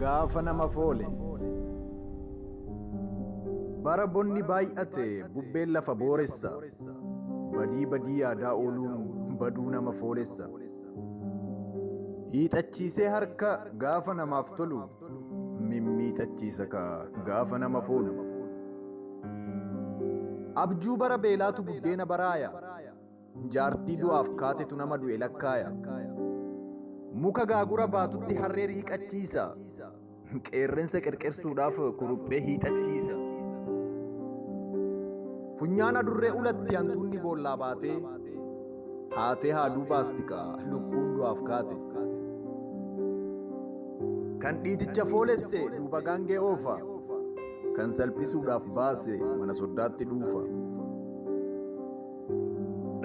Gaafa nama foole. Bara bonni baay'ate bubbeen lafa booressa. Badii badii yaadaa ooluun baduu nama foolessa. Hiixachiisee harka gaafa namaaf tolu mimmiixachiisa ka gaafa nama foolu. Abjuu bara beelaatu buddeena baraaya. Jaartii du'aaf kaatetu nama du'e lakkaaya. Muka gaagura baatutti harree hiiqachiisa. Qeerrensa qirqirsuudhaaf kuruphee hiixachiisa. Funyaan adurree ulatti hantuunni boollaa baatee haatee haaduu baastika lubbuun du'aaf kaate. Kan dhiiticha foolesse duuba gaangee oofa. Kan salphisuudhaaf baase mana soddaatti dhuufa.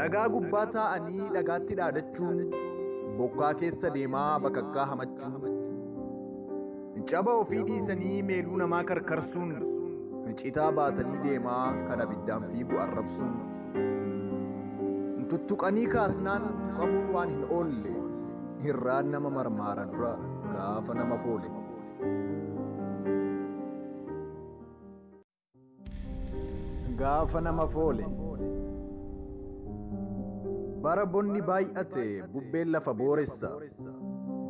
Dhagaa gubbaa taa'anii dhagaatti dhaadachuun bokkaa keessa deemaa bakakkaa hamachuun. Caba ofii dhiisanii meeluu namaa karkarsuun citaa baatanii deemaa kan abiddaan fiigu arrabsuun. Tuttuqanii kaasnaan tuqamuun waan hin oolle hirraan nama marmaara dura gaafa nama foole. Gaafa nama foole. Bara bonni baay'ate bubbeen lafa booressa.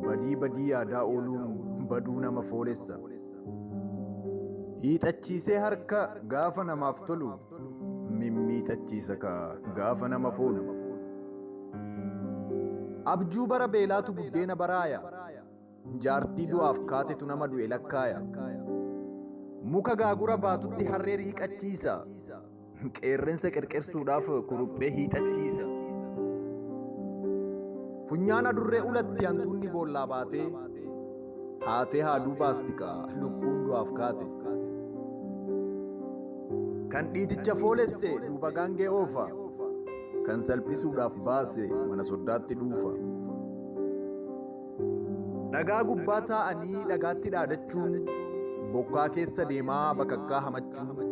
Badii badii yaadaa ooluun baduu nama foolessa. Hiixachiisee harka gaafa namaaf tolu mimmiixachiisa ka gaafa nama foolu. Abjuu bara beelaatu buddeena baraaya. Jaartii du'aaf kaatetu nama du'e lakkaaya. Muka gaagura baatutti harree hiiqachiisa. Qeerrensa qirqirsuudhaaf kuruphee hiixachiisa. Funyaan adurree ulatti hantuunni boollaa baatee haatee haaduu baastika lubbuun du'aaf kaate. Kan dhiiticha foolesse duuba gaangee oofa. Kan salphisuudhaaf baase mana soddaatti dhuufa. Dhagaa gubbaa taa'anii dhagaatti dhaadachuun bokkaa keessa deemaa bakakkaa hamachuun.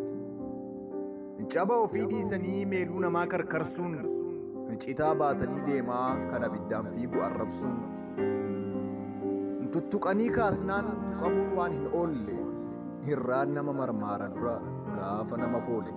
Caba ofii dhiisanii meeluu namaa karkarsuun citaa baatanii deemaa kan abiddaan fiigu arrabsuun. Tuttuqanii kaasnaan tuqamuun waan hin oolle hirraan nama marmaara dura gaafa nama foole.